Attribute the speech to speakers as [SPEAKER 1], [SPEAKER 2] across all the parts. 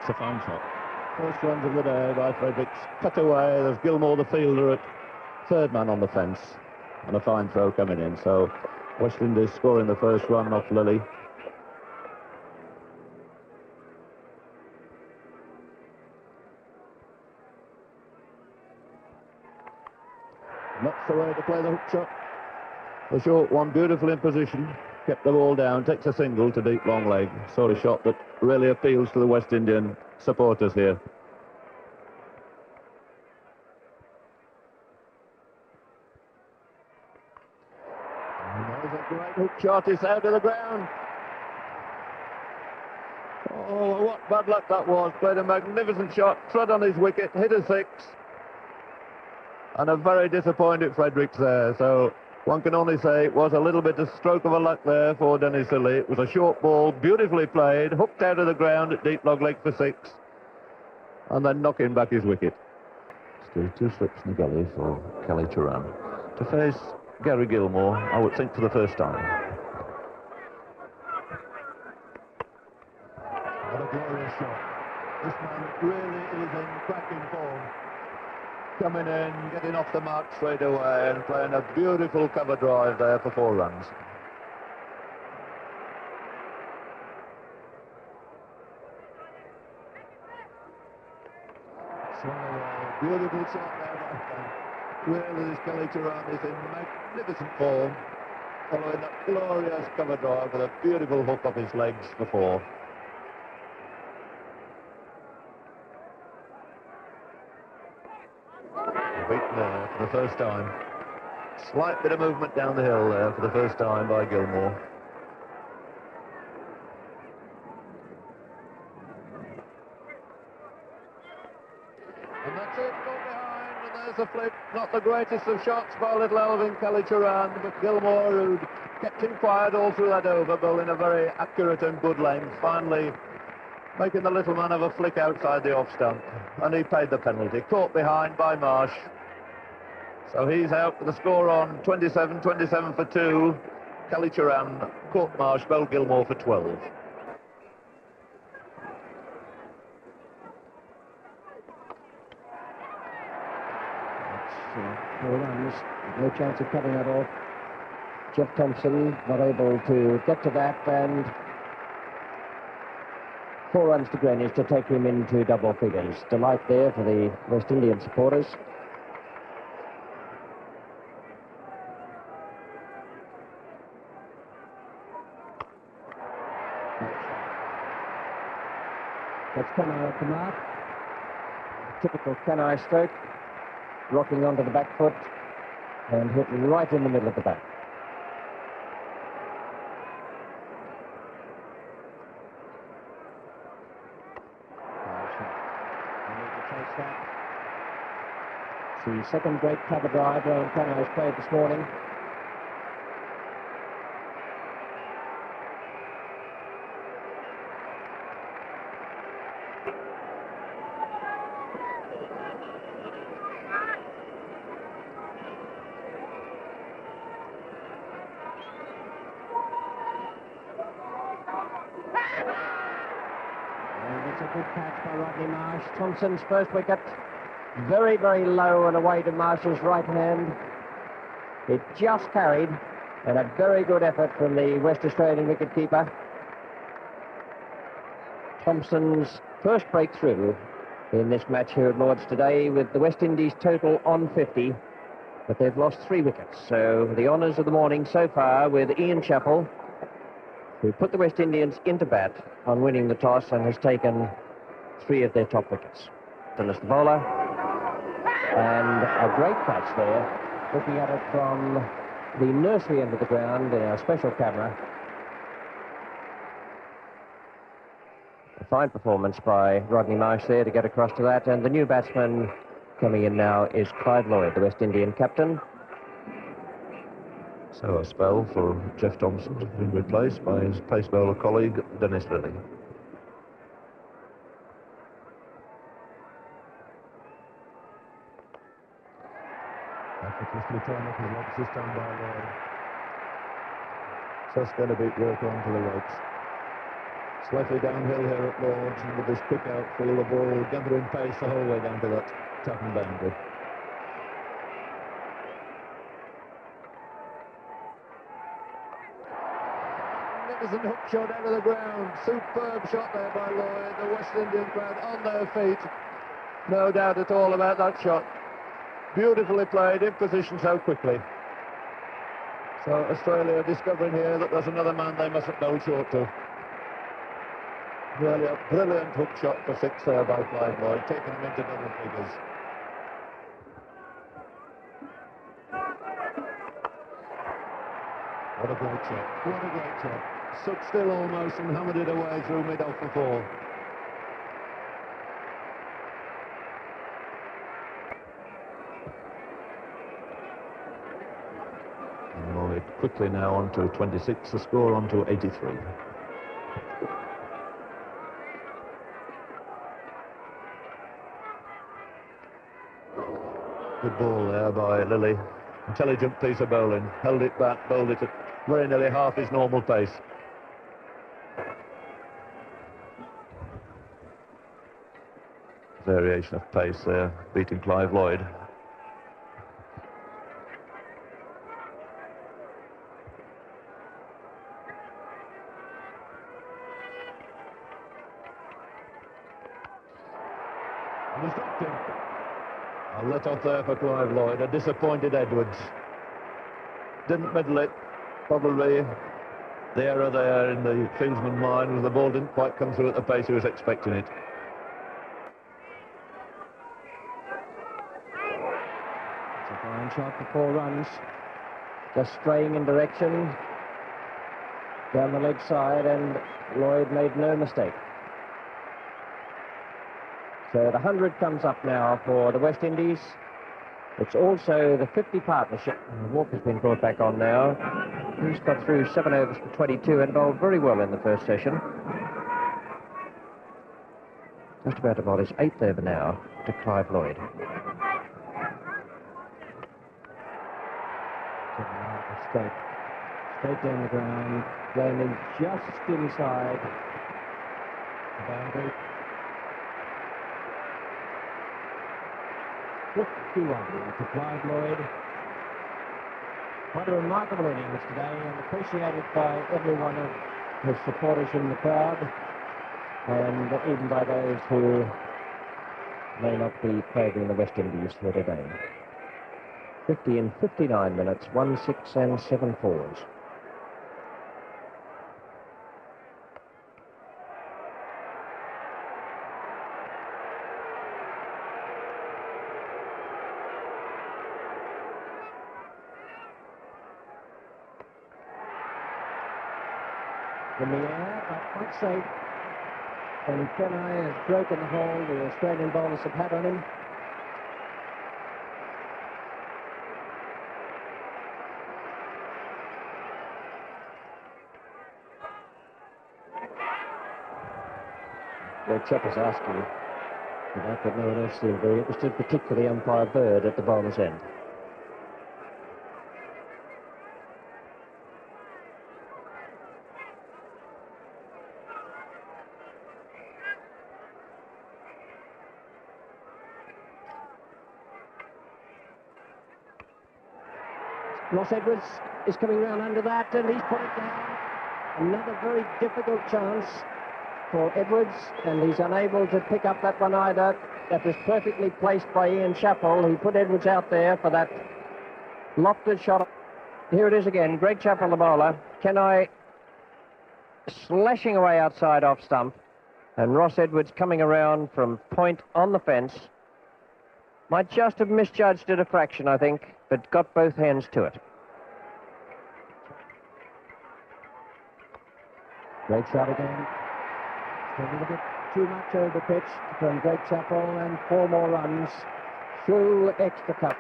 [SPEAKER 1] It's a fine shot.
[SPEAKER 2] First runs of the day by Fredericks. Cut away. There's Gilmore, the fielder, at third man on the fence. And a fine throw coming in. So West Indies scoring the first run off Lilly. That's the way to play the hook shot. The short one, beautiful in position. Kept the ball down, takes a single to deep long leg. Sort of shot that really appeals to the West Indian supporters here. And there's a great hook shot. It's out of the ground. Oh, what bad luck that was. Played a magnificent shot. Thread on his wicket, hit a six. And a very disappointed Fredericks there. So one can only say it was a little bit of stroke of a luck there for Dennis Lilly. It was a short ball, beautifully played, hooked out of the ground at deep long leg for six, and then knocking back his wicket. Still 2 slips in the gully for Kelly Turan to face Gary Gilmore, I would think, for the first time. What a glorious shot. This man really is in cracking form. Coming in, getting off the mark straight away and playing a beautiful cover drive there for 4 runs. Beautiful shot there by Frank. Really, this Kelly Turan is in magnificent form, following that glorious cover drive with a beautiful hook off his legs before. Beaten there for the first time. Slight bit of movement down the hill there for the first time by Gilmore. And that's it, got behind, and there's a flick. Not the greatest of shots by little Alvin Kelly Turan, but Gilmore, who kept him quiet all through that over, bowling a very accurate and good length, finally making the little man have a flick outside the off stump, and he paid the penalty. Caught behind by Marsh. So he's out with the score on 27 for 2. Kelly Turan caught Marsh, bowled Gilmore for 12.
[SPEAKER 3] Four runs, no chance of cutting that off. Jeff Thompson not able to get to that, and 4 runs to Greenwich to take him into double figures. Delight there for the West Indian supporters. That's Kanai at the mark. Typical Kanai stroke. Rocking onto the back foot and hit right in the middle of the bat. The second great cover drive Rowan Kanai has played this morning. Good catch by Rodney Marsh. Thompson's first wicket. Very, very low and away to Marsh's right hand. It just carried, and a very good effort from the West Australian wicketkeeper. Thompson's first breakthrough in this match here at Lord's today, with the West Indies total on 50, but they've lost 3 wickets. So the honours of the morning so far with Ian Chappell, who put the West Indians into bat on winning the toss and has taken 3 of their top wickets. And as the bowler, and a great catch there, looking at it from the nursery end of the ground in our special camera. A fine performance by Rodney Marsh there to get across to that, and the new batsman coming in now is Clive Lloyd, the West Indian captain.
[SPEAKER 2] So a spell for Jeff Thompson, been replaced by his pace bowler colleague Dennis Lilly. Effortlessly turn up his legs this time by Lloyd. Just going to beat work on to the ropes. slightly downhill here at Lords, and with this quick outfield, the ball gathering pace the whole way down to that tavern boundary. Magnificent hook shot out of the ground. Superb shot there by Lloyd. The West Indian crowd on their feet. No doubt at all about that shot. Beautifully played, in position so quickly. So Australia discovering here that there's another man they mustn't bowl short to. Really a brilliant hook shot for 6 there by Clive Lloyd, taking him into double figures. What a great shot, what a great shot. Stood still almost and hammered it away through mid-off for 4. And Lloyd quickly now on to 26, the score on to 83. Good ball there by Lilly. Intelligent piece of bowling. Held it back, bowled it at very nearly half his normal pace. Variation of pace there, beating Clive Lloyd. And he's dropped him. A let off there for Clive Lloyd. A disappointed Edwards. Didn't middle it. Probably the error there in the fieldsman's mind was the ball didn't quite come through at the pace he was expecting it.
[SPEAKER 3] It's a fine shot for 4 runs. Just straying in direction down the leg side, and Lloyd made no mistake. So the 100 comes up now for the West Indies. It's also the 50 partnership. Walker's been brought back on now. He's got through 7 overs for 22 and bowled very well in the first session. Just about to bowl his 8th over now to Clive Lloyd. Straight down the ground, landing just inside the boundary. 51 to Clive Lloyd. What a remarkable innings today, and appreciated by every one of his supporters in the crowd, and even by those who may not be favouring the West Indies here today. 50 in 59 minutes, 1 6 and 7 fours. In the air, but quite safe. And Kenai has broken the hold the Australian bowlers have had on him. Greg Chappell's asking about that no one else seemed very interested, particularly umpire Bird at the bowler's end. Ross Edwards is coming round under that, and he's put it down. Another very difficult chance for Edwards, and he's unable to pick up that one either. That was perfectly placed by Ian Chappell. He put Edwards out there for that lofted shot. Here it is again, Greg Chappell, the bowler. Kenai slashing away outside off stump, and Ross Edwards coming around from point on the fence. Might just have misjudged it a fraction, I think, but got both hands to it. Great shot again. A little bit too much over pitch from Greg Chappell, and 4 more runs through extra cup.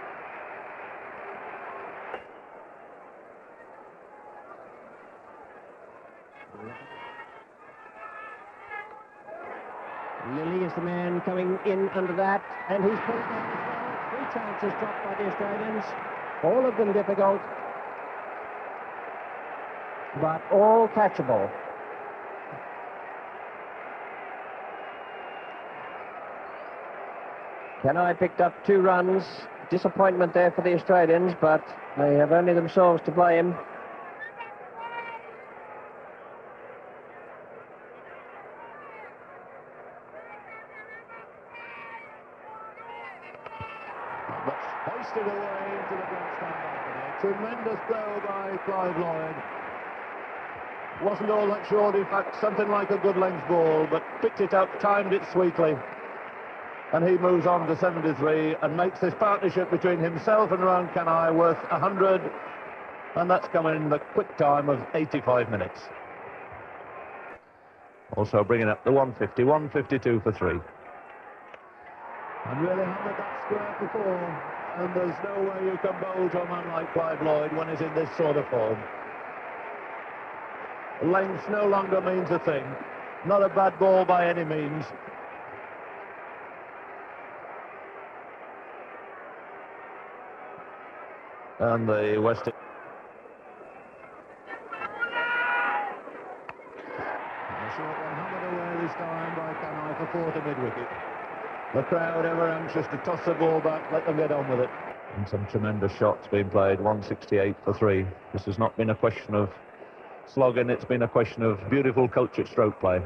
[SPEAKER 3] Lilly is the man coming in under that, and he's put it down as well. 3 chances dropped by the Australians, all of them difficult, but all catchable. Kenai picked up 2 runs. Disappointment there for the Australians, but they have only themselves to blame.
[SPEAKER 2] Hoisted away into the grandstand balcony. Tremendous blow by Clive Lloyd. Wasn't all that short, in fact, something like a good length ball, but picked it up, timed it sweetly. And he moves on to 73 and makes this partnership between himself and Rowan Kenai worth 100. And that's coming in the quick time of 85 minutes. Also bringing up the 150, 152 for 3. And really hammered that square for 4. And there's no way you can bowl to a man like Clive Lloyd when he's in this sort of form. Length no longer means a thing. Not a bad ball by any means. And the West... A short one hammered away this time by Kenai for 4 to mid-wicket. The crowd ever anxious to toss the ball back, let them get on with it. And some tremendous shots being played, 168 for 3. This has not been a question of slogging, it's been a question of beautiful cultured stroke play.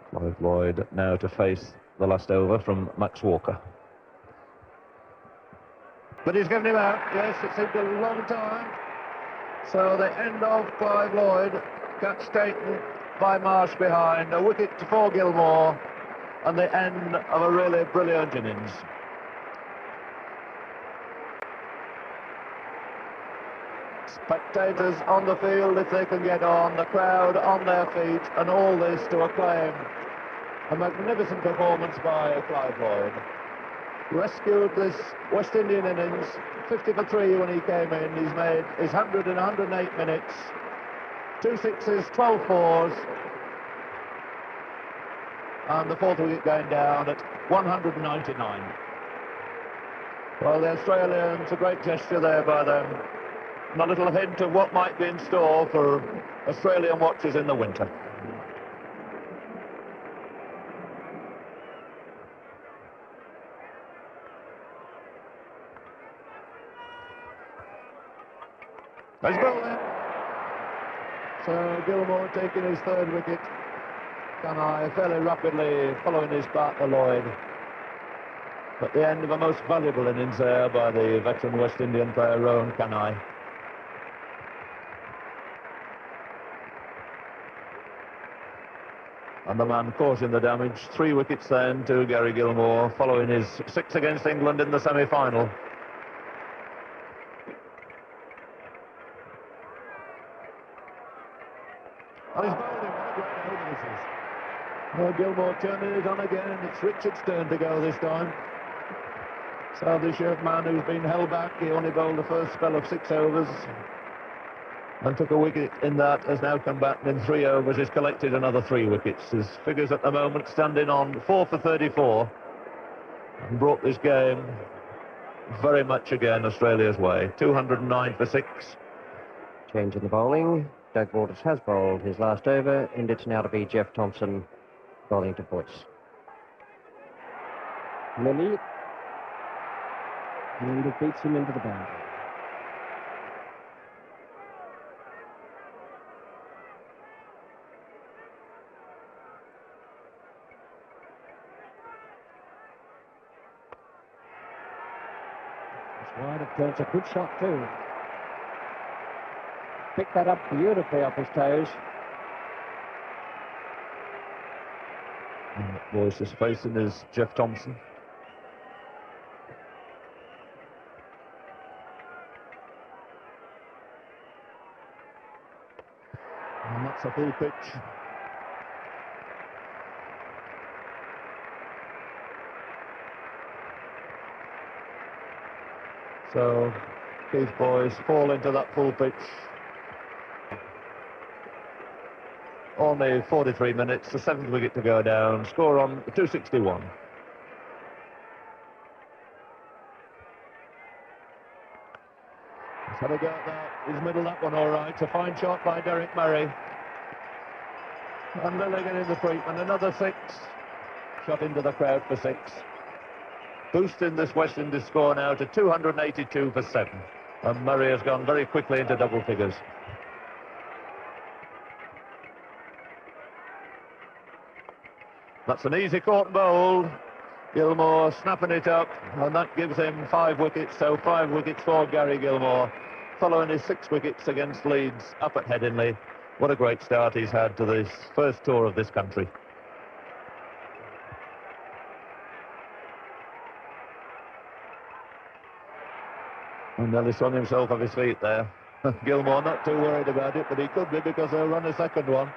[SPEAKER 2] Clive Lloyd now to face the last over from Max Walker. But he's given him out, yes, it seemed a long time. So the end of Clive Lloyd, catch taken by Marsh behind, a wicket for Gilmore, and the end of a really brilliant innings. Spectators on the field if they can get on, the crowd on their feet, and all this to acclaim a magnificent performance by Clive Lloyd. Rescued this West Indian innings, 50 for 3 when he came in. He's made his 100 in 108 minutes, 2 sixes, 12 fours, and the 4th wicket going down at 199. Well, the Australians, a great gesture there by them. And a little hint of what might be in store for Australian watchers in the winter. Nice ball there. So Gilmore taking his 3rd wicket. Kenai fairly rapidly following his partner Lloyd. At the end of a most valuable innings there by the veteran West Indian player Rowan Kenai. And the man causing the damage, 3 wickets then to Gary Gilmore, following his 6 against England in the semi-final. And he's bowling, what a great over this is. Well, Gilmore turning it on again, it's Richard's turn to go this time. So the shirt man who's been held back, he only bowled the first spell of 6 overs. And took a wicket in that, has now come back in 3 overs, has collected another 3 wickets. His figures at the moment standing on 4 for 34. And brought this game very much again Australia's way. 209 for 6.
[SPEAKER 3] Change in the bowling. Doug Waters has bowled his last over, and it's now to be Jeff Thompson bowling to Boyce. Lilly. And it beats him into the boundary. Wide of It's a good shot too. Picked that up beautifully off his toes.
[SPEAKER 2] And Boyce is facing is Jeff Thompson. And that's a full pitch. So Keith Boyce fall into that full pitch. Only 43 minutes, the 7th wicket to go down, score on 261. He's had a go at that, he's middled that one all right, a fine shot by Derek Murray. And Lilligan in the treatment, another 6. shot into the crowd for 6. Boosting this West Indies score now to 282 for 7. And Murray has gone very quickly into double figures. That's an easy caught bowl. Gilmore snapping it up, and that gives him 5 wickets, so 5 wickets for Gary Gilmore, following his 6 wickets against Leeds up at Headingley. What a great start he's had to this first tour of this country. And nearly swung himself off his feet there. Gilmore not too worried about it, but he could be, because they'll run a second one.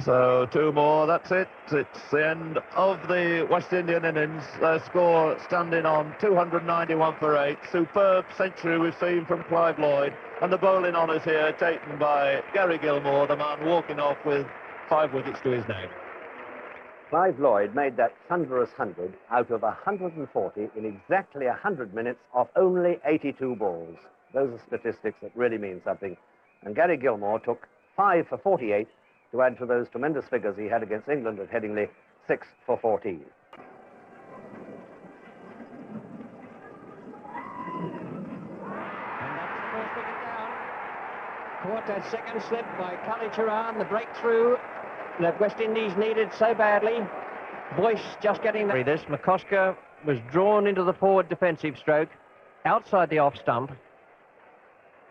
[SPEAKER 2] So 2 more, that's it. It's the end of the West Indian innings. Their score standing on 291 for 8. Superb century we've seen from Clive Lloyd. And the bowling honours here taken by Gary Gilmore, the man walking off with 5 wickets to his name.
[SPEAKER 1] Clive Lloyd made that thunderous 100 out of 140 in exactly 100 minutes off only 82 balls. Those are statistics that really mean something. And Gary Gilmore took 5 for 48 to add to those tremendous figures he had against England at Headingley, 6 for 14.
[SPEAKER 3] Caught that second slip by Kalicharan, the breakthrough that West Indies needed so badly. Boyce just getting this. McCosker was drawn into the forward defensive stroke outside the off stump,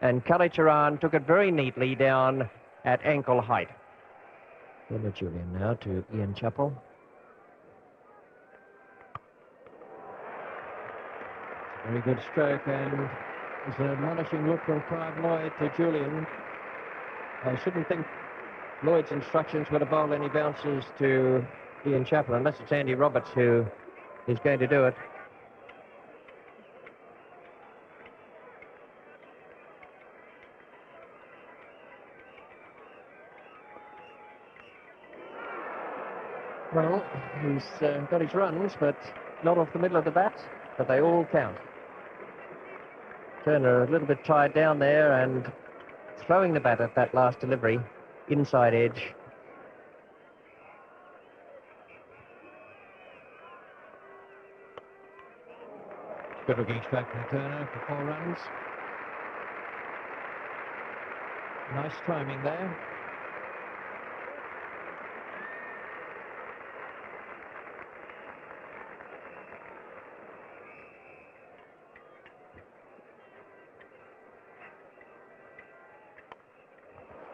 [SPEAKER 3] and Kalicharan took it very neatly down at ankle height. Julian now to Ian Chappell. Very good stroke, and it's an admonishing look from Clive Lloyd to Julian. I shouldn't think Lloyd's instructions were to bowl any bounces to Ian Chappell, unless it's Andy Roberts who is going to do it. Well, he's got his runs, but not off the middle of the bat, but they all count. Turner a little bit tied down there and throwing the bat at that last delivery, inside edge. Good looking strike from Turner for 4 runs. Nice timing there.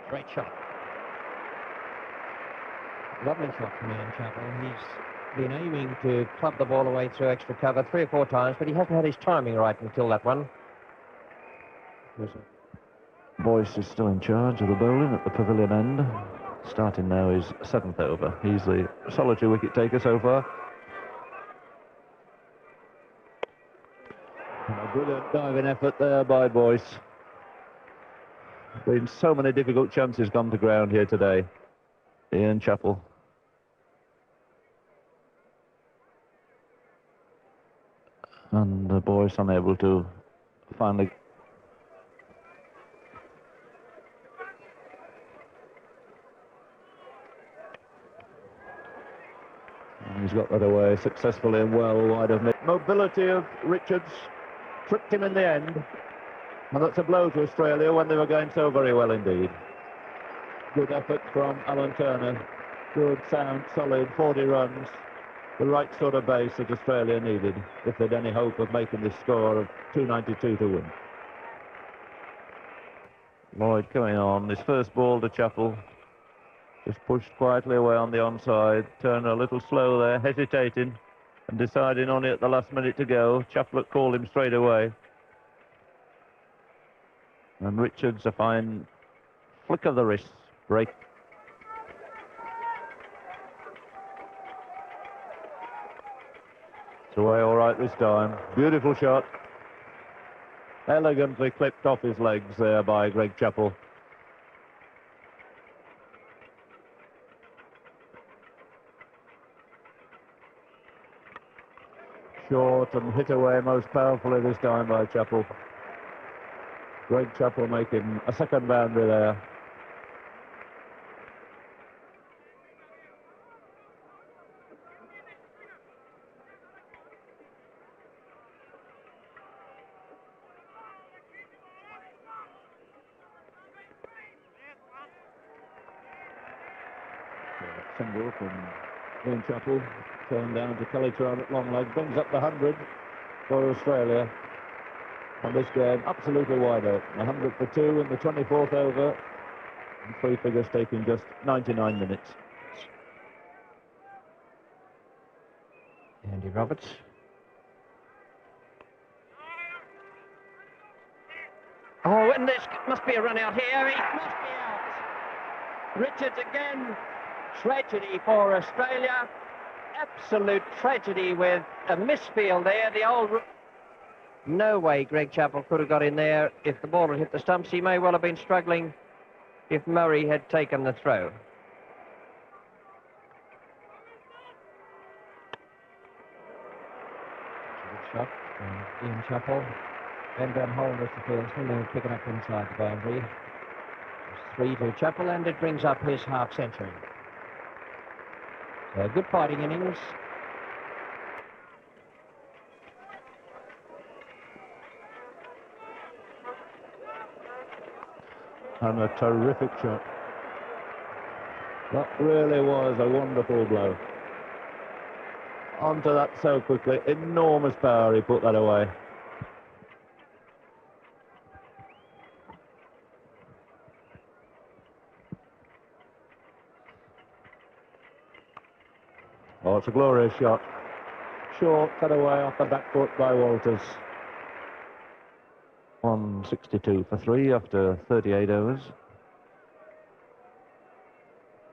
[SPEAKER 3] Great shot. Lovely shot from Ian Chappell. He's been aiming to club the ball away through extra cover 3 or 4 times, but he hasn't had his timing right until that one.
[SPEAKER 2] Boyce is still in charge of the bowling at the pavilion end. Starting now his 7th over. He's the solitary wicket taker so far. And a brilliant diving effort there by Boyce. Been so many difficult chances gone to ground here today. Ian Chappell. And the Boyce unable to finally... And he's got that away successfully and well wide of mid. Mobility of Richards tripped him in the end. And that's a blow to Australia when they were going so very well indeed. Good effort from Alan Turner. Good, sound, solid 40 runs. The right sort of base that Australia needed if they'd any hope of making this score of 292 to win. Lloyd coming on. His first ball to Chappell. Just pushed quietly away on the onside. Turner a little slow there, hesitating and deciding on it at the last minute to go. Chappell called him straight away. And Richards a fine flick of the wrist break. It's away all right this time. Beautiful shot. Elegantly clipped off his legs there by Greg Chappell. Short and hit away most powerfully this time by Chappell. Greg Chappell making a second boundary there. single from Ian Chappell, turned down to Kelly Trout at long leg, brings up the 100 for Australia. And this game absolutely wide open. 100 for 2 in the 24th over. And three figures taking just 99 minutes.
[SPEAKER 3] Andy Roberts. Oh, and this must be a run out here. He must be out. Richards again. Tragedy for Australia. Absolute tragedy with a misfield there. The old... No way Greg Chappell could have got in there if the ball had hit the stumps. He may well have been struggling if Murray had taken the throw. Good shot from Ian Chappell. Ben Van Holmes the field, still picking up inside the boundary. 3 to Chappell, and it brings up his half century. So good fighting innings.
[SPEAKER 2] And a terrific shot. That really was a wonderful blow. Onto that so quickly. Enormous power, he put that away. Oh, it's a glorious shot. Short, cut away off the back foot by Walters. 162 for 3 after 38 overs.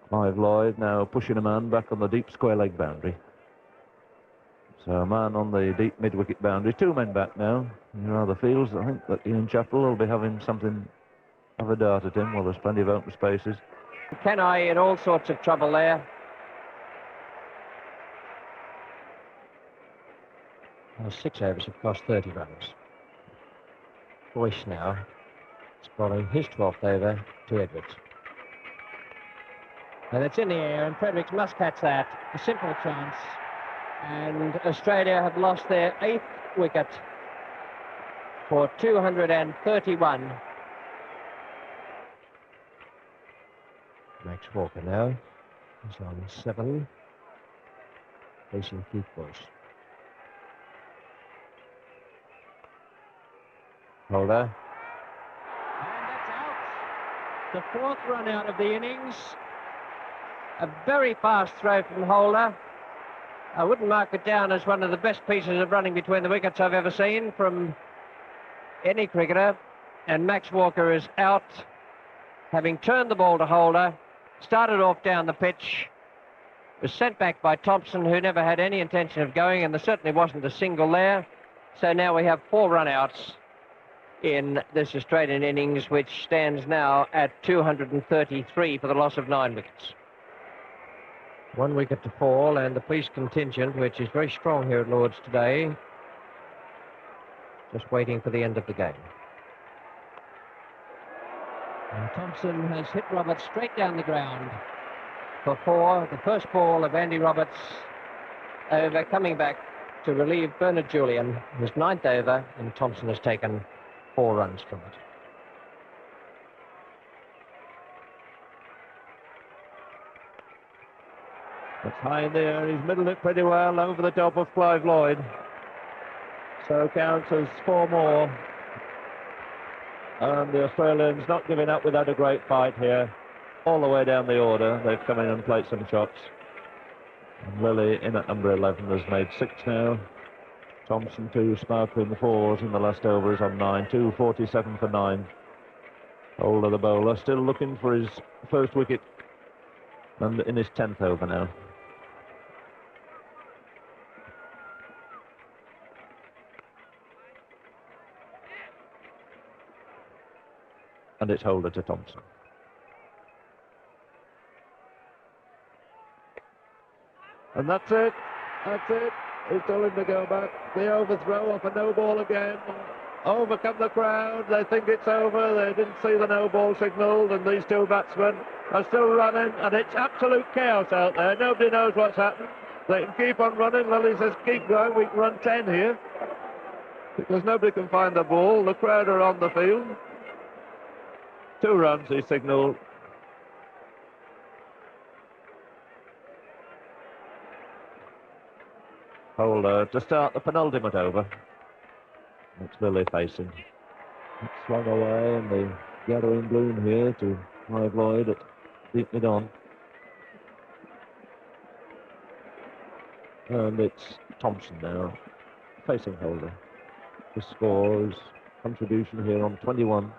[SPEAKER 2] Clive Lloyd now pushing a man back on the deep square leg boundary. So a man on the deep mid-wicket boundary. 2 men back now. He rather feels, I think, that Ian Chappell will be having something of a dart at him. Well, there's plenty of open spaces.
[SPEAKER 3] Kenai in all sorts of trouble there. 6 overs have cost 30 runs. Boyce now is bowling his 12th over to Edwards. And it's in the air, and Fredericks must catch that. A simple chance. And Australia have lost their 8th wicket for 231. Max Walker now is on 7, facing Keith Boyce. Holder. And that's out. The 4th run out of the innings. A very fast throw from Holder. I wouldn't mark it down as one of the best pieces of running between the wickets I've ever seen from any cricketer. And Max Walker is out, having turned the ball to Holder, started off down the pitch, was sent back by Thompson, who never had any intention of going, and there certainly wasn't a single there. So now we have 4 run-outs in this Australian innings, which stands now at 233 for the loss of 9 wickets. 1 wicket to fall, and the police contingent, which is very strong here at Lord's today, just waiting for the end of the game. And Thompson has hit Roberts straight down the ground for 4. The first ball of Andy Roberts over, coming back to relieve Bernard Julian, his 9th over, and Thompson has taken 4 runs from it.
[SPEAKER 2] It's high in the air, he's middled it pretty well over the top of Clive Lloyd. So counts as 4 more. And the Australians not giving up without a great fight here. All the way down the order, they've come in and played some shots. And Lilly in at number 11 has made 6 now. Thompson 2, sparkling the 4s in the last over is on 9. 247 for 9. Holder the bowler, still looking for his first wicket, and in his 10th over now. And it's Holder to Thompson. And that's it. That's it. He's telling him to go back. The overthrow off a no ball again. Overcome the crowd. They think it's over. They didn't see the no ball signalled, and these 2 batsmen are still running, and it's absolute chaos out there. Nobody knows what's happened. They can keep on running. Lilly says, keep going. We can run 10 here. Because nobody can find the ball. The crowd are on the field. 2 runs, he signalled. Holder to start the penultimate over. That's Lily facing. It's swung away, and the gathering gloom here to Clive Lloyd at deep mid-on. And it's Thompson now, facing Holder. The scores contribution here on 21.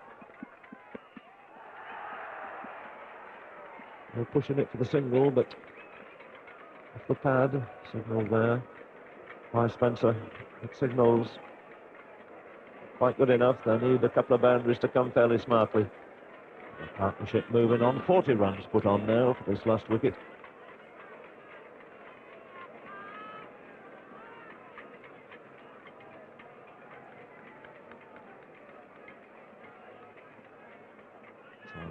[SPEAKER 2] They're pushing it for the single, but off the pad, signal there by Spencer. It signals quite good enough. They need a couple of boundaries to come fairly smartly. The partnership moving on. 40 runs put on now for this last wicket.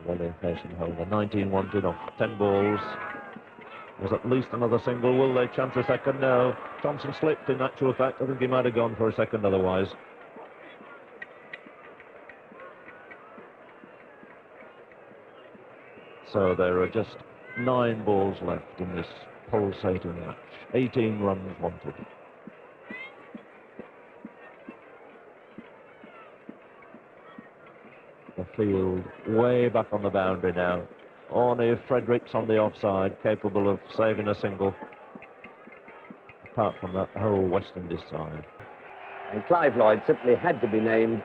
[SPEAKER 2] Well, they're facing Holder. 19 wanted off 10 balls. There's at least another single. Will they chance a second? No. Thompson slipped, in actual fact. I think he might have gone for a second otherwise. So there are just 9 balls left in this pulsating match. 18 runs wanted. The field way back on the boundary now. Only Fredericks on the offside, capable of saving a single. Apart from that, the whole West Indies side.
[SPEAKER 1] And Clive Lloyd simply had to be named